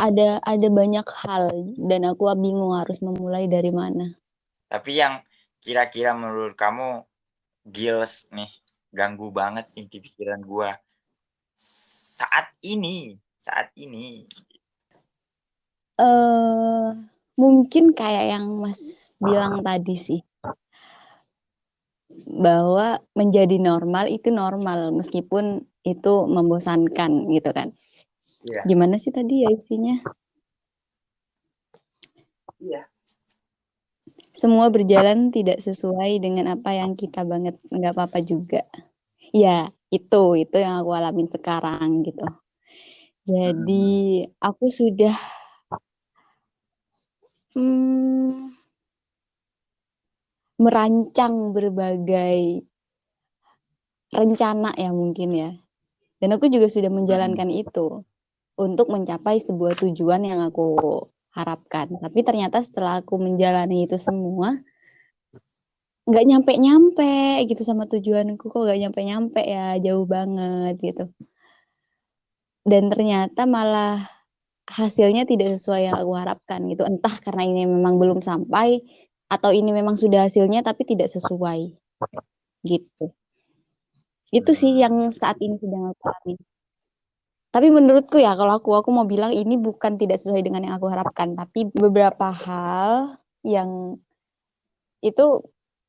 ada banyak hal dan aku bingung harus memulai dari mana. Tapi yang kira-kira menurut kamu gils nih, ganggu banget nih di pikiran gua saat ini. eh Mungkin kayak yang Mas bilang tadi sih, bahwa menjadi normal itu normal meskipun itu membosankan gitu kan. Iya. Gimana sih tadi ya isinya? Iya. Semua berjalan tidak sesuai dengan apa yang kita banget, nggak apa-apa juga. Ya, itu yang aku alamin sekarang gitu. Jadi Mm-mm. aku sudah hmm, merancang berbagai rencana ya mungkin ya. Dan aku juga sudah Mm-mm. menjalankan itu untuk mencapai sebuah tujuan yang aku harapkan. Tapi ternyata setelah aku menjalani itu semua, nggak nyampe-nyampe gitu sama tujuanku. Kok nggak nyampe-nyampe ya, jauh banget gitu. Dan ternyata malah hasilnya tidak sesuai yang aku harapkan gitu. Entah karena ini memang belum sampai, atau ini memang sudah hasilnya tapi tidak sesuai gitu. Itu sih yang saat ini sedang aku alami. Tapi menurutku ya, kalau aku mau bilang ini bukan tidak sesuai dengan yang aku harapkan, tapi beberapa hal yang itu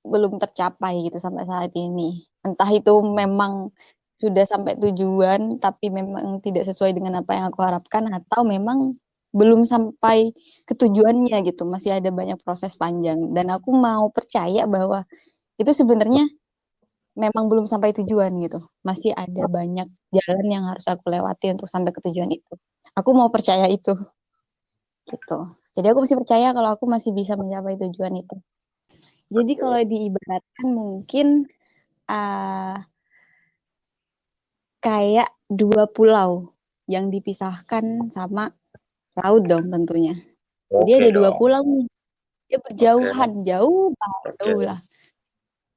belum tercapai gitu sampai saat ini. Entah itu memang sudah sampai tujuan, tapi memang tidak sesuai dengan apa yang aku harapkan, atau memang belum sampai ke tujuannya gitu. Masih ada banyak proses panjang. Dan aku mau percaya bahwa itu sebenarnya memang belum sampai tujuan gitu. Masih ada banyak jalan yang harus aku lewati untuk sampai ke tujuan itu. Aku mau percaya itu gitu. Jadi aku masih percaya kalau aku masih bisa mencapai tujuan itu. Jadi kalau diibaratkan mungkin uh, kayak dua pulau yang dipisahkan sama laut dong tentunya. Jadi Oke ada dua dong. pulau nih, dia Oke. berjauhan, jauh banget, Oke. jauh lah.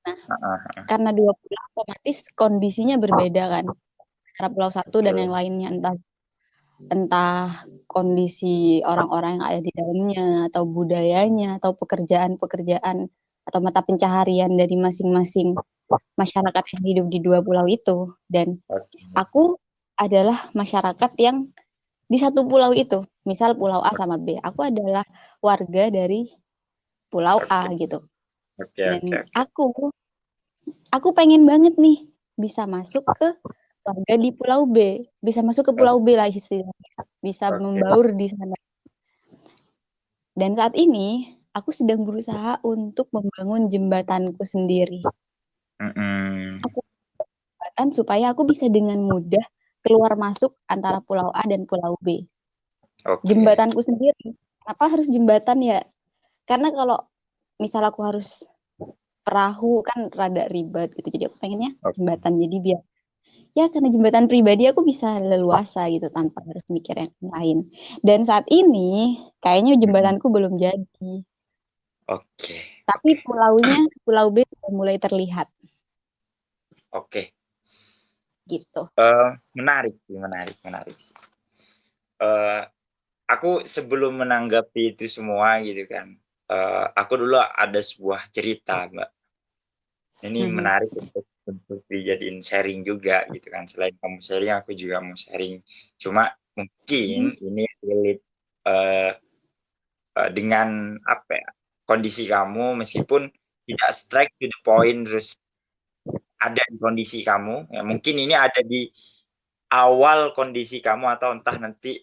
Heeh. Karena dua pulau otomatis kondisinya berbeda kan. Antara pulau satu dan yang Betul. lainnya, entah entah kondisi orang-orang yang ada di dalamnya, atau budayanya, atau pekerjaan-pekerjaan, atau mata pencaharian dari masing-masing masyarakat yang hidup di dua pulau itu. Dan Oke. aku adalah masyarakat yang di satu pulau itu. Misal pulau A sama B. Aku adalah warga dari pulau A Oke. gitu. Oke. Dan Oke. Oke. aku pengen banget nih bisa masuk ke warga di pulau B. Bisa masuk ke pulau B lah istilahnya. Bisa Oke. membaur di sana. Dan saat ini aku sedang berusaha untuk membangun jembatanku sendiri. Mm-mm. Aku jembatan supaya aku bisa dengan mudah keluar masuk antara pulau A dan pulau B. Oke. Jembatanku sendiri. Kenapa harus jembatan ya? Karena kalau misal aku harus perahu kan rada ribet gitu. Jadi aku pengennya Oke. jembatan. Jadi biar ya karena jembatan pribadi aku bisa leluasa gitu tanpa harus mikir yang lain. Dan saat ini kayaknya Mm-mm. jembatanku belum jadi. Oke. Tapi Oke. pulaunya, pulau B sudah mulai terlihat Oke. gitu. Menarik sih, menarik, menarik sih. Eh, aku sebelum menanggapi itu semua gitu kan, aku dulu ada sebuah cerita, Mbak. Ini Mhm. menarik untuk dijadiin sharing juga gitu kan. Selain kamu sharing, aku juga mau sharing. Cuma Mhm. mungkin ini relate eh, dengan apa ya, kondisi kamu meskipun tidak straight to the point terus ada di kondisi kamu. Ya, mungkin ini ada di awal kondisi kamu atau entah nanti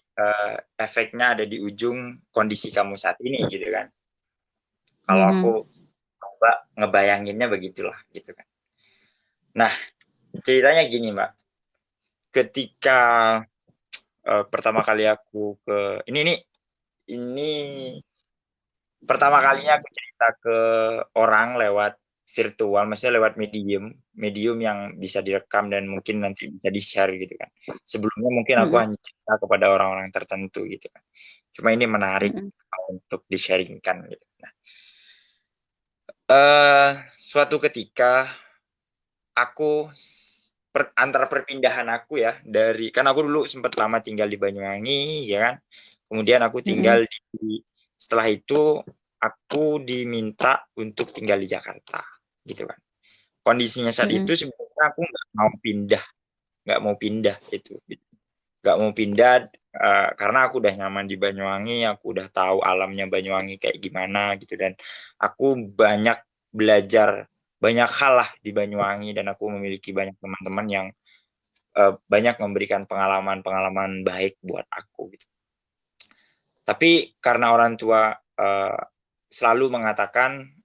efeknya ada di ujung kondisi kamu saat ini gitu kan. Kalau aku Mhm. coba ngebayanginnya begitulah gitu kan. Nah, ceritanya gini, Mbak. Ketika pertama kali aku ke ini pertama kalinya aku cerita ke orang lewat virtual, maksudnya lewat medium, medium yang bisa direkam dan mungkin nanti bisa di-share gitu kan. Sebelumnya mungkin aku Mhm. hanya cerita kepada orang-orang tertentu gitu kan. Cuma ini menarik Mhm. untuk di-sharingkan gitu. Nah, suatu ketika aku antara perpindahan aku ya dari kan aku dulu sempat lama tinggal di Banyuwangi ya kan Kemudian aku Mm-mm. tinggal setelah itu aku diminta untuk tinggal di Jakarta, gitu kan. Kondisinya saat itu Mm-mm. sebenarnya aku nggak mau pindah itu, nggak mau pindah karena aku udah nyaman di Banyuwangi, aku udah tahu alamnya Banyuwangi kayak gimana gitu, dan aku banyak belajar banyak hal lah di Banyuwangi, dan aku memiliki banyak teman-teman yang banyak memberikan pengalaman-pengalaman baik buat aku gitu. Tapi karena orang tua selalu mengatakan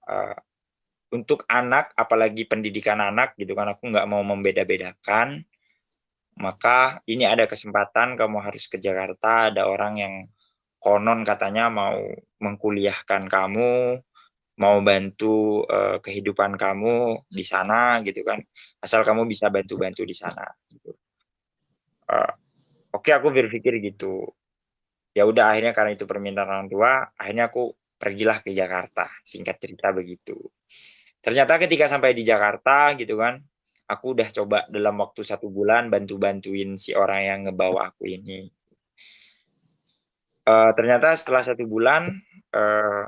untuk anak, apalagi pendidikan anak gitu kan, aku nggak mau membeda-bedakan, maka ini ada kesempatan kamu harus ke Jakarta, ada orang yang konon katanya mau mengkuliahkan kamu, mau bantu kehidupan kamu di sana gitu kan, asal kamu bisa bantu-bantu di sana gitu. Eh, oke, aku berpikir gitu. Ya udah, akhirnya karena itu permintaan orang tua, akhirnya aku pergilah ke Jakarta, singkat cerita begitu. Ternyata ketika sampai di Jakarta gitu kan, aku udah coba dalam waktu 1 bulan bantu-bantuin si orang yang ngebawa aku ini. Ternyata setelah 1 bulan eh,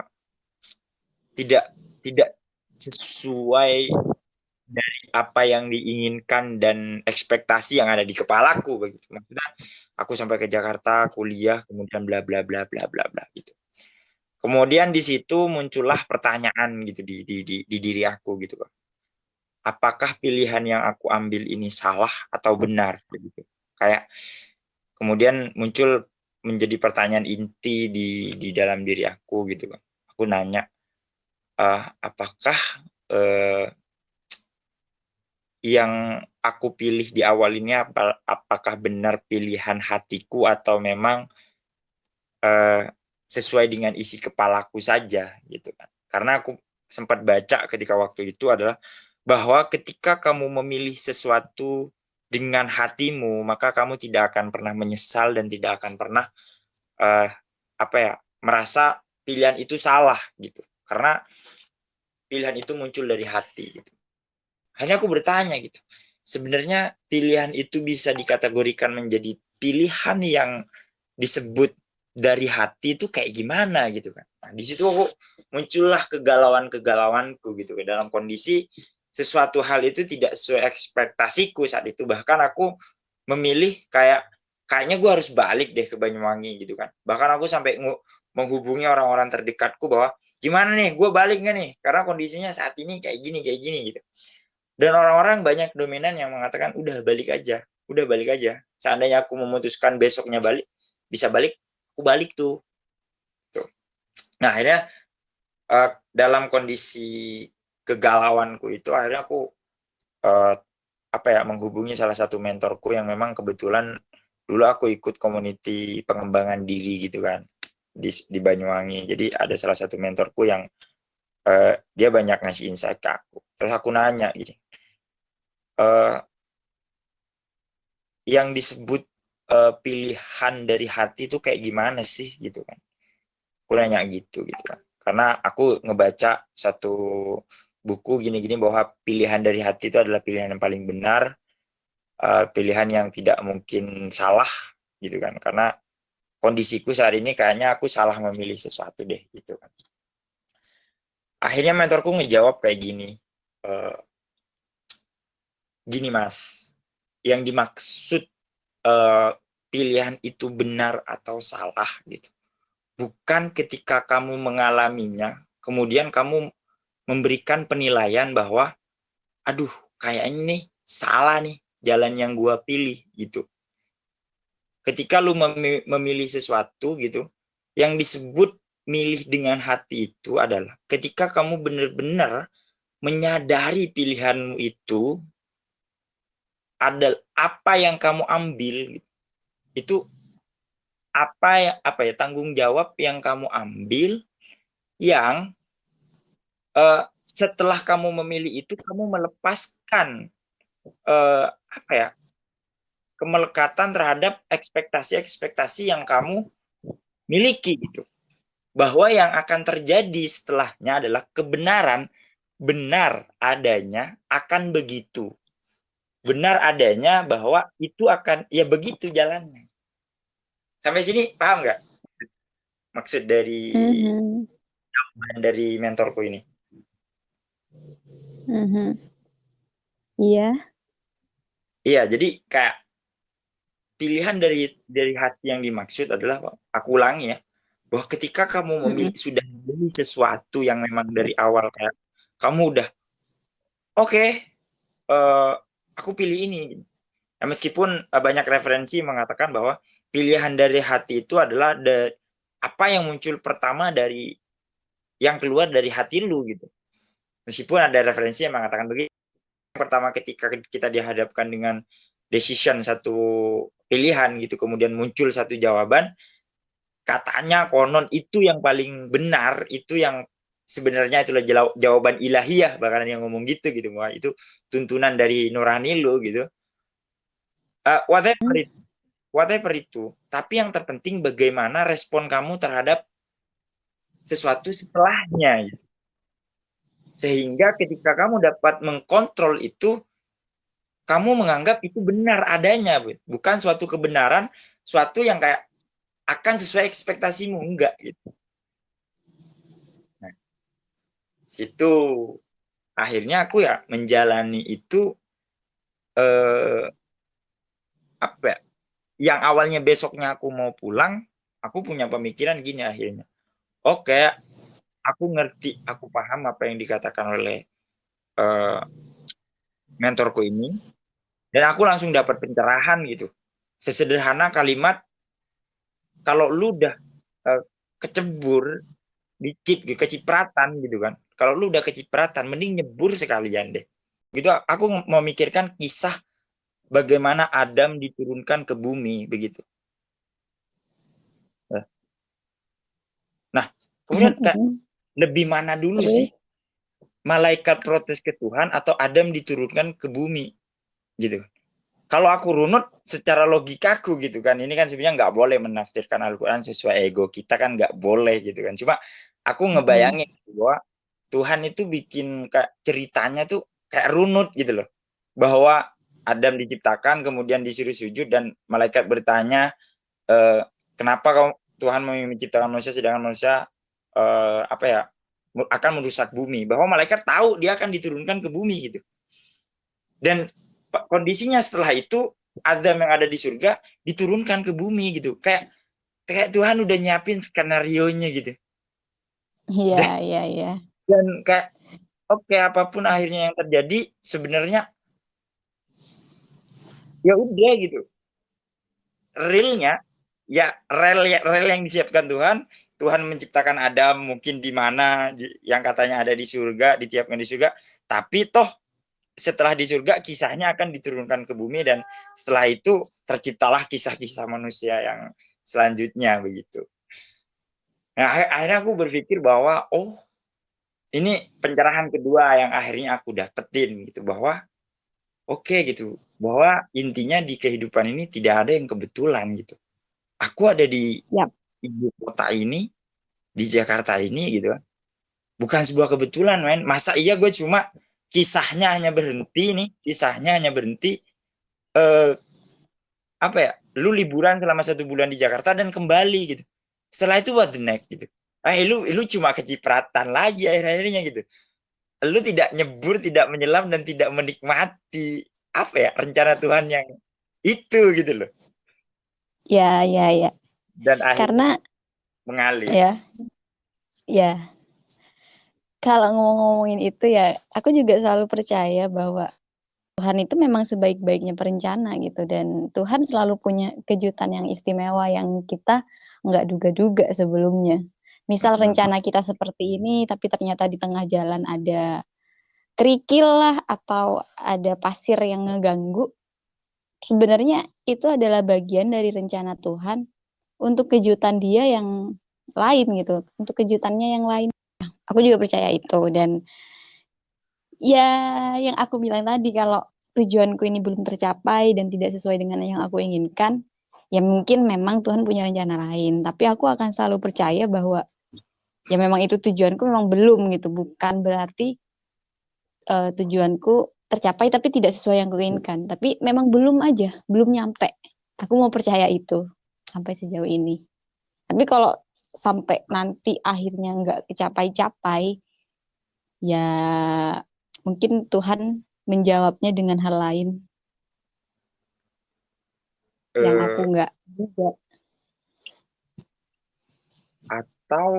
tidak tidak sesuai dari apa yang diinginkan dan ekspektasi yang ada di kepalaku begitu. Maksudnya aku sampai ke Jakarta kuliah, kemudian bla bla bla bla bla bla gitu. Kemudian di situ muncullah pertanyaan gitu di diri aku gitu kan. Apakah pilihan yang aku ambil ini salah atau benar begitu. Kayak kemudian muncul menjadi pertanyaan inti di dalam diri aku gitu kan. Aku nanya, apakah eh, yang aku pilih di awal ini apakah benar pilihan hatiku atau memang eh, sesuai dengan isi kepalaku saja gitu kan. Karena aku sempat baca ketika waktu itu adalah bahwa ketika kamu memilih sesuatu dengan hatimu, maka kamu tidak akan pernah menyesal dan tidak akan pernah eh, apa ya, merasa pilihan itu salah gitu. Karena pilihan itu muncul dari hati gitu. Hanya aku bertanya gitu. Sebenarnya pilihan itu bisa dikategorikan menjadi pilihan yang disebut dari hati itu kayak gimana gitu kan. Nah, di situ aku muncullah kegalauan-kegalauanku gitu kan, dalam kondisi sesuatu hal itu tidak sesuai ekspektasiku saat itu. Bahkan aku memilih kayaknya gue harus balik deh ke Banyuwangi gitu kan. Bahkan aku sampai menghubungi orang-orang terdekatku bahwa gimana nih, gue balik gak nih? Karena kondisinya saat ini kayak gini gitu. Dan orang-orang banyak dominan yang mengatakan udah balik aja. Seandainya aku memutuskan besoknya balik, bisa balik, aku balik tuh. Tuh. Nah akhirnya dalam kondisi kegalauanku itu akhirnya aku uh, apa ya, menghubungi salah satu mentorku yang memang kebetulan dulu aku ikut community pengembangan diri gitu kan di Banyuwangi. Jadi ada salah satu mentorku yang dia banyak ngasih insight ke aku. Terus aku nanya gini, uh, yang disebut pilihan dari hati itu kayak gimana sih gitu kan. Aku nanya gitu kan. Karena aku ngebaca satu buku gini-gini bahwa pilihan dari hati itu adalah pilihan yang paling benar, pilihan yang tidak mungkin salah gitu kan. Karena kondisiku saat ini kayaknya aku salah memilih sesuatu deh gitu kan. Akhirnya mentorku ngejawab kayak gini, uh, gini mas, yang dimaksud uh, pilihan itu benar atau salah gitu, bukan ketika kamu mengalaminya, kemudian kamu memberikan penilaian bahwa, aduh, kayaknya nih salah nih jalan yang gua pilih gitu. Ketika lu memilih sesuatu gitu, yang disebut milih dengan hati itu adalah ketika kamu benar-benar menyadari pilihanmu itu adalah apa yang kamu ambil gitu. Itu apa ya, tanggung jawab yang kamu ambil, yang setelah kamu memilih itu kamu melepaskan apa ya, kemelekatan terhadap ekspektasi-ekspektasi yang kamu miliki gitu, bahwa yang akan terjadi setelahnya adalah kebenaran, benar adanya akan begitu, benar adanya bahwa itu akan ya begitu jalannya. Sampai sini paham nggak? maksud dari Mhm. mentorku ini. Mhm. Iya. Iya, jadi kayak pilihan dari hati yang dimaksud adalah, aku ulangi ya, bahwa ketika kamu Mhm. sudah memilih sesuatu yang memang dari awal kayak kamu udah oke, aku pilih ini. Ya, meskipun banyak referensi mengatakan bahwa pilihan dari hati itu adalah apa yang muncul pertama dari yang keluar dari hati lu gitu. Meskipun ada referensi yang mengatakan begitu. Pertama ketika kita dihadapkan dengan decision satu pilihan gitu, kemudian muncul satu jawaban, katanya konon itu yang paling benar, itu yang sebenarnya itulah jawaban ilahiyah, bahkan yang ngomong gitu wah itu tuntunan dari nurani lu gitu. Whatever itu, whatever itu, tapi yang terpenting bagaimana respon kamu terhadap sesuatu setelahnya gitu. Sehingga ketika kamu dapat mengkontrol itu, kamu menganggap itu benar adanya, bukan suatu kebenaran, suatu yang kayak akan sesuai ekspektasimu, enggak gitu. Nah, itu akhirnya aku ya menjalani itu, eh, apa ya, yang awalnya besoknya aku mau pulang, aku punya pemikiran gini akhirnya. Oke, aku ngerti, aku paham apa yang dikatakan oleh eh, mentorku ini, dan aku langsung dapat pencerahan gitu. Sesederhana kalimat, kalau lu udah eh, kecebur dikit gitu, kecipratan gitu kan. Kalau lu udah kecipratan, mending nyebur sekalian deh. Gitu, aku memikirkan kisah bagaimana Adam diturunkan ke bumi begitu. Nah, kemudian kayak Mhm. lebih mana dulu sih? Terus? Malaikat protes ke Tuhan atau Adam diturunkan ke bumi gitu. Kalau aku runut secara logikaku gitu kan, ini kan sebenarnya nggak boleh menafsirkan Al-Quran sesuai ego kita kan, nggak boleh gitu kan. Cuma aku Mhm. ngebayangin bahwa Tuhan itu bikin kayak ceritanya tuh kayak runut gitu loh. Bahwa Adam diciptakan kemudian disuruh sujud dan malaikat bertanya, eh, kenapa kau Tuhan menciptakan manusia sedangkan manusia apa ya akan merusak bumi. Bahwa malaikat tahu dia akan diturunkan ke bumi gitu. Dan kondisinya setelah itu Adam yang ada di surga diturunkan ke bumi gitu. Kayak kayak Tuhan udah nyiapin skenario nya gitu. Iya, Dan, iya, iya. dan kayak oke, apapun akhirnya yang terjadi sebenarnya ya udah gitu. Realnya ya rel yang disiapkan Tuhan. Tuhan menciptakan Adam mungkin di mana yang katanya ada di surga, ditiapkan di surga, tapi toh setelah di surga kisahnya akan diturunkan ke bumi, dan setelah itu terciptalah kisah-kisah manusia yang selanjutnya begitu. Nah, akhirnya aku berpikir bahwa oh, ini pencerahan kedua yang akhirnya aku dapetin gitu, bahwa oke gitu, bahwa intinya di kehidupan ini tidak ada yang kebetulan gitu. Aku ada di Yap. ibu kota ini, di Jakarta ini gitu kan. Bukan sebuah kebetulan, men. Masa iya gue cuma kisahnya hanya berhenti nih, kisahnya hanya berhenti eh apa ya, lu liburan selama 1 bulan di Jakarta dan kembali gitu. Setelah itu what the next gitu. Lu cuma kecipratan lagi akhir-akhirnya gitu. Lu tidak nyebur, tidak menyelam, dan tidak menikmati apa ya rencana Tuhan yang itu gitu loh. Ya, ya, ya. Dan akhirnya Karena mengalir. ya, ya. Kalau ngomong-ngomongin itu ya, aku juga selalu percaya bahwa Tuhan itu memang sebaik-baiknya perencana gitu, dan Tuhan selalu punya kejutan yang istimewa yang kita nggak duga-duga sebelumnya. Misal rencana kita seperti ini, tapi ternyata di tengah jalan ada kerikil lah atau ada pasir yang ngeganggu. Sebenarnya itu adalah bagian dari rencana Tuhan untuk kejutan Dia yang lain gitu, untuk kejutannya yang lain. Aku juga percaya itu, dan ya yang aku bilang tadi, kalau tujuanku ini belum tercapai dan tidak sesuai dengan yang aku inginkan, ya mungkin memang Tuhan punya rencana lain. Tapi aku akan selalu percaya bahwa ya memang itu tujuanku memang belum gitu. Bukan berarti tujuanku tercapai tapi tidak sesuai yang kuinginkan. Tapi memang belum aja, belum nyampe. Aku mau percaya itu sampai sejauh ini. Tapi kalau sampai nanti akhirnya nggak kecapai-capai, ya mungkin Tuhan menjawabnya dengan hal lain yang aku Eh, nggak juga. atau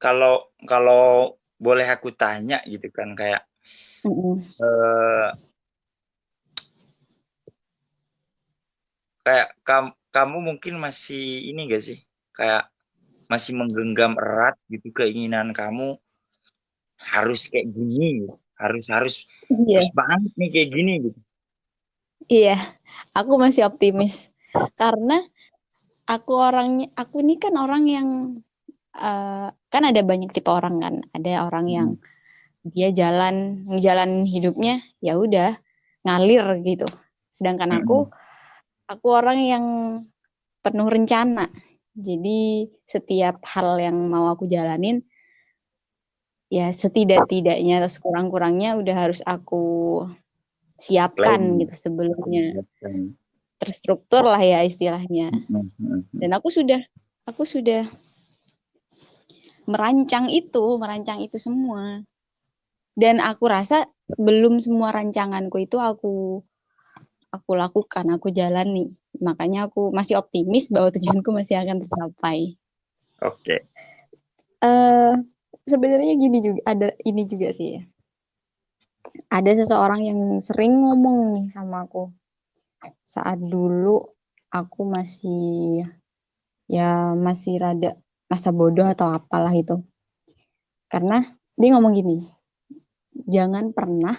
kalau kalau boleh aku tanya gitu kan, kayak Mm-mm. eh, kayak kamu mungkin masih ini gak sih, kayak masih menggenggam erat gitu keinginan kamu harus kayak gini gitu. harus harus Iya, harus banget nih kayak gini gitu. iya, aku masih optimis karena aku ini kan orang yang kan ada banyak tipe orang kan. Ada orang yang Mm, dia ngejalanin hidupnya ya udah ngalir gitu. Sedangkan mm, aku orang yang penuh rencana. Jadi setiap hal yang mau aku jalanin ya setidak-tidaknya atau sekurang-kurangnya udah harus aku siapkan plan. gitu sebelumnya. Plan. Terstruktur lah ya istilahnya. Dan aku sudah merancang itu semua. Dan aku rasa belum semua rancanganku itu aku lakukan, aku jalani. Makanya aku masih optimis bahwa tujuanku masih akan tercapai. Oke. Eh sebenarnya gini juga ada ini juga sih ya. Ada seseorang yang sering ngomong nih sama aku saat dulu aku masih rada masa bodoh atau apalah itu. Karena dia ngomong gini, jangan pernah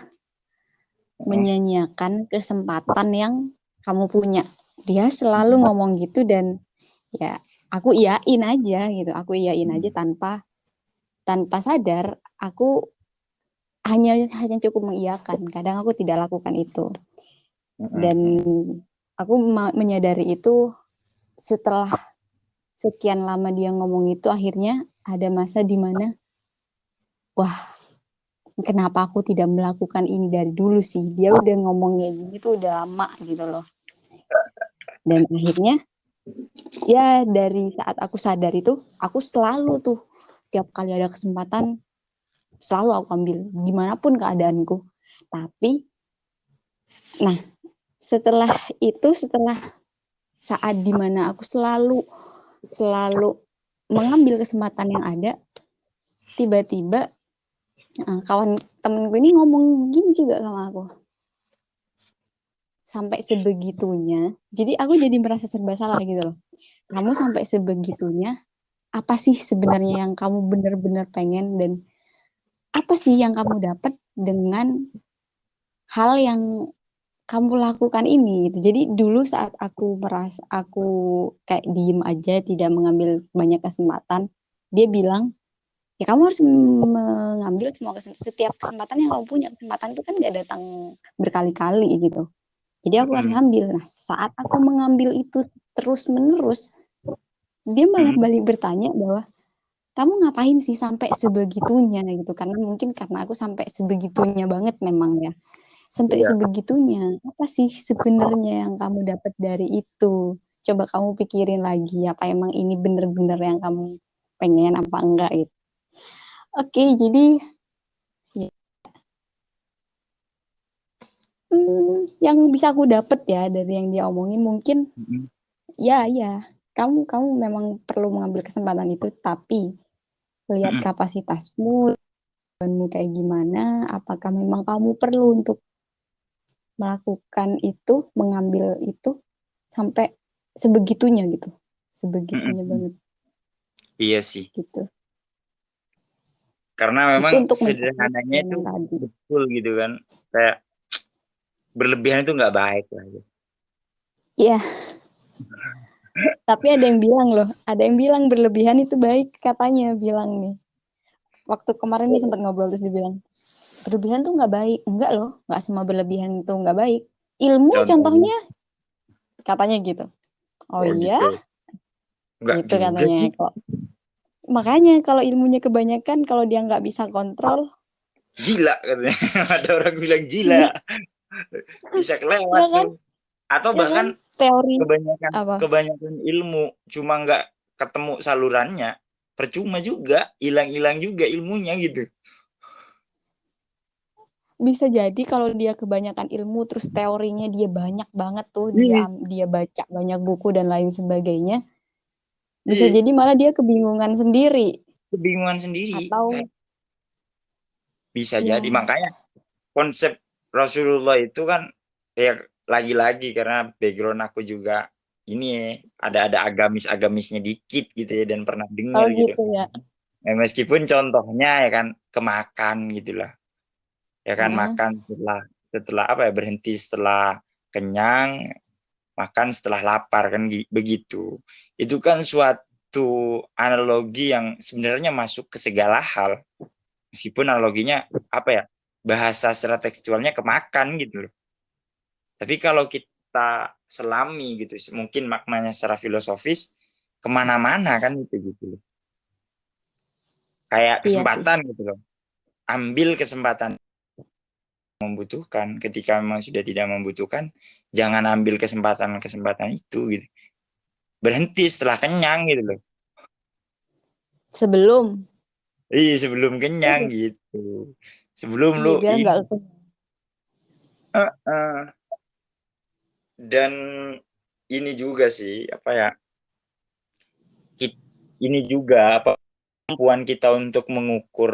Mm, menyanyiakan kesempatan yang kamu punya. Dia selalu ngomong gitu dan ya aku iyain aja gitu. Aku iyain aja mm, tanpa tanpa sadar aku hanya hanya cukup mengiyakan. Kadang aku tidak lakukan itu. Dan aku menyadari itu setelah sekian lama dia ngomong itu akhirnya ada masa di mana wah, kenapa aku tidak melakukan ini dari dulu sih? Dia udah ngomong kayak gini tuh udah lama gitu loh. Dan akhirnya ya dari saat aku sadar itu, aku selalu tuh tiap kali ada kesempatan selalu aku ambil gimana pun keadaanku. Tapi nah, setelah setelah saat dimana aku selalu selalu mengambil kesempatan yang ada, tiba-tiba kawan temenku ini ngomong gini juga sama aku. Sampai sebegitunya. Jadi aku jadi merasa serba salah gitu loh. Kamu sampai sebegitunya, apa sih sebenarnya yang kamu benar-benar pengen dan apa sih yang kamu dapat dengan hal yang kamu lakukan ini gitu. Jadi dulu saat aku merasa aku kayak diem aja tidak mengambil banyak kesempatan, dia bilang, "Ya kamu harus mengambil setiap kesempatan yang kamu punya. Kesempatan itu kan gak datang berkali-kali gitu. Jadi aku harus mm, ambil." Nah, saat aku mengambil itu terus-menerus, dia malah mm. balik bertanya bahwa kamu ngapain sih sampai sebegitunya gitu. Karena mungkin karena aku sampai sebegitunya banget memang ya. Sampai Iya. sebegitunya. Apa sih sebenarnya yang kamu dapat dari itu? Coba kamu pikirin lagi, apa emang ini bener-bener yang kamu pengen apa enggak gitu. Oke, jadi ya, yang bisa aku dapat ya dari yang dia omongin mungkin Mm, ya kamu memang perlu mengambil kesempatan itu, tapi lihat mm, kapasitasmu, kamu kayak gimana, apakah memang kamu perlu untuk melakukan itu, mengambil itu sampai sebegitunya gitu. mm, Sebegitunya mm. banget Iya sih. gitu. Karena Itu memang untuk mencapai sederhananya tujuan itu yang tadi. betul gitu kan. Kayak berlebihan itu nggak baik lah gitu. Iya, tapi ada yang bilang loh, ada yang bilang berlebihan itu baik katanya bilang nih. Waktu kemarin nih sempat ngobrol terus dibilang, berlebihan tuh nggak baik. Enggak loh, nggak semua berlebihan itu nggak baik. Ilmu Contohnya, contohnya katanya gitu. Oh oh iya, gitu. Nggak gitu juga katanya. sih. Kok makanya kalau ilmunya kebanyakan, kalau dia nggak bisa kontrol, Gila katanya. Ada orang bilang gila. iya, Bisa kelewat ya kan, tuh. Atau ya kan, bahkan teori kebanyakan apa? kebanyakan ilmu cuma nggak ketemu salurannya. percuma juga, hilang-hilang juga ilmunya gitu. Bisa jadi kalau dia kebanyakan ilmu terus teorinya dia banyak banget tuh, Iya, dia baca banyak buku dan lain sebagainya. Bisa iya, jadi malah dia kebingungan sendiri kebingungan sendiri. atau Bisa jadi, ya, makanya konsep Rasulullah itu kan ya lagi-lagi karena background aku juga ini ya, ada agamis-agamisnya dikit gitu ya dan pernah oh dengar gitu. gitu ya. Meskipun contohnya ya kan kemakan gitulah. Ya kan Heeh. makan setelah setelah apa ya berhenti setelah kenyang, makan setelah lapar kan begitu. Itu kan suatu analogi yang sebenarnya masuk ke segala hal. Meskipun analoginya apa ya bahasa secara tekstualnya kemakan gitu loh. Tapi kalau kita selami gitu, mungkin maknanya secara filosofis kemana-mana kan gitu loh. Kayak Iya sih. kesempatan gitu loh. Ambil kesempatan membutuhkan. Ketika memang sudah tidak membutuhkan, jangan ambil kesempatan-kesempatan itu gitu. Berhenti setelah kenyang gitu loh. Sebelum. Iya sebelum kenyang gitu. Sebelum lu Iya, biar nggak ini. Dan ini juga sih apa ya? Ini juga apa kemampuan kita untuk mengukur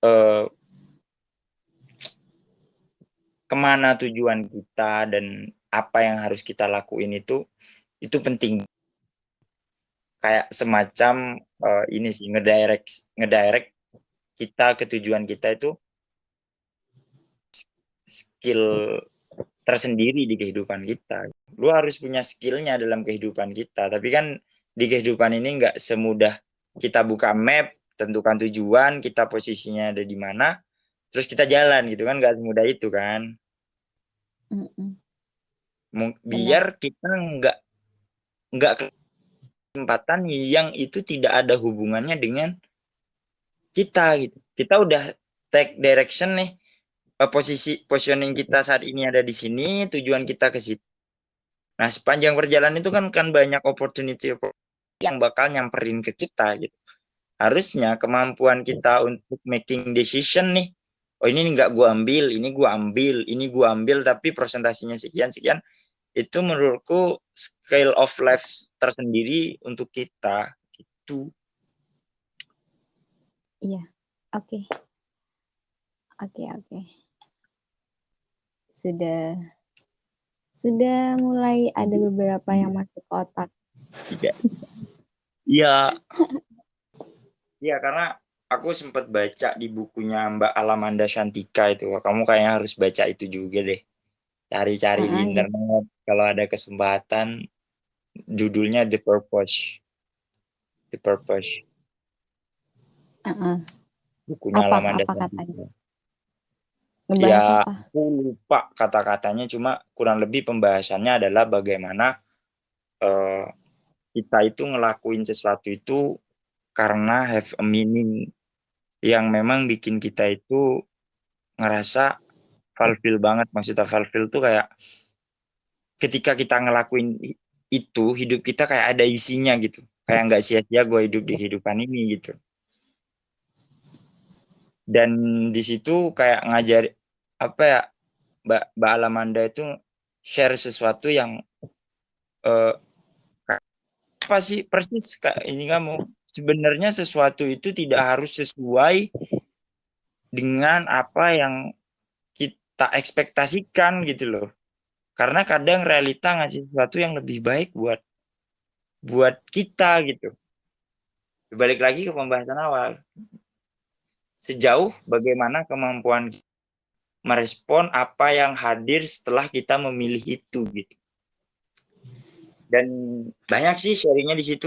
eh, kemana tujuan kita dan apa yang harus kita lakuin itu penting kayak semacam ini sih ngedirect ngedirect kita ke tujuan kita itu skill tersendiri di kehidupan kita. Lu harus punya skillnya dalam kehidupan kita. Tapi kan di kehidupan ini nggak semudah kita buka map, tentukan tujuan, kita posisinya ada di mana, terus kita jalan gitu kan nggak semudah itu kan. Mm-mm. Biar Benar. kita nggak kesempatan yang itu tidak ada hubungannya dengan kita gitu. Kita udah take direction nih, posisi positioning kita saat ini ada di sini, tujuan kita ke situ. Nah, sepanjang perjalanan itu kan banyak opportunity yang bakal nyamperin ke kita gitu. Harusnya kemampuan kita untuk making decision nih, oh ini nggak gua ambil, ini gua ambil, ini gua ambil, tapi presentasinya sekian sekian, itu menurutku scale of life tersendiri untuk kita itu. Iya. Oke. Oke, oke. Sudah mulai ada beberapa yang masuk ke otak. Tidak. Iya, iya karena aku sempat baca di bukunya Mbak Alamanda Shantika itu. Kamu kayaknya harus baca itu juga deh. Cari-cari di Heeh, gitu. internet kalau ada kesempatan. Judulnya The Purpose. The Purpose. Heeh. Bukunya Apa Alamanda apa katanya? Shantika. Ngebahas Ya, apa? aku lupa kata-katanya, cuma kurang lebih pembahasannya adalah bagaimana eh, kita itu ngelakuin sesuatu itu karena have a meaning yang memang bikin kita itu ngerasa fulfill banget. Maksudnya fulfill tuh kayak ketika kita ngelakuin itu, hidup kita kayak ada isinya gitu. Kayak nggak sia-sia gue hidup di kehidupan ini gitu. Dan di situ kayak ngajar apa ya Mbak Alamanda itu share sesuatu yang eh, apa sih persis Kak ini kamu sebenarnya sesuatu itu tidak harus sesuai dengan apa yang kita ekspektasikan gitu loh karena kadang realita ngasih sesuatu yang lebih baik buat buat kita gitu balik lagi ke pembahasan awal sejauh bagaimana kemampuan merespon apa yang hadir setelah kita memilih itu gitu dan banyak sih sharingnya di situ